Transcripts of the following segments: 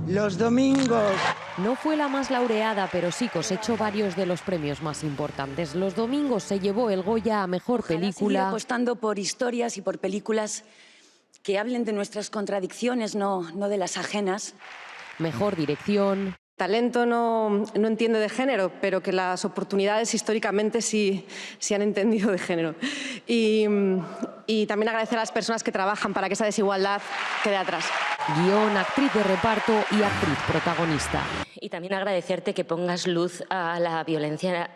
Los domingos. No fue la más laureada, pero sí cosechó varios de los premios más importantes. Los domingos se llevó el Goya a Mejor Película. Seguir apostando por historias y por películas que hablen de nuestras contradicciones, no de las ajenas. Mejor Dirección. Talento no entiende de género, pero que las oportunidades históricamente sí han entendido de género. Y también agradecer a las personas que trabajan para que esa desigualdad quede atrás. Guión, actriz de reparto y actriz protagonista. Y también agradecerte que pongas luz a las violencias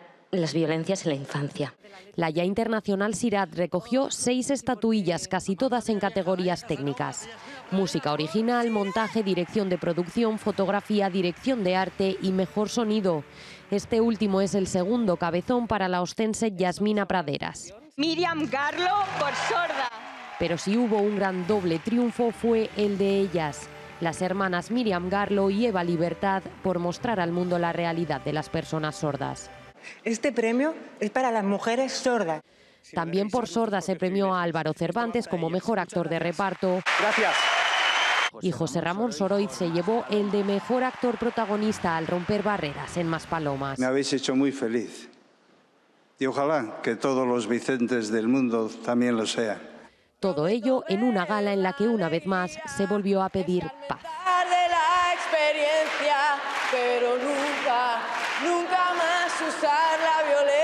en la infancia. La ya internacional Sirat recogió 6 estatuillas, casi todas en categorías técnicas. Música original, montaje, dirección de producción, fotografía, dirección de arte y mejor sonido. Este último es el segundo cabezón para la ostense Yasmina Praderas. Miriam Garlo por Sorda. Pero si hubo un gran doble triunfo fue el de ellas, las hermanas Miriam Garlo y Eva Libertad, por mostrar al mundo la realidad de las personas sordas. Este premio es para las mujeres sordas. También por Sorda se premió a Álvaro Cervantes como mejor actor de reparto. Gracias. Y José Ramón Soroiz se llevó el de mejor actor protagonista al romper barreras en Maspalomas. Me habéis hecho muy feliz. Y ojalá que todos los Vicentes del mundo también lo sean. Todo ello en una gala en la que una vez más se volvió a pedir paz. De la experiencia, pero nunca más usar la violencia.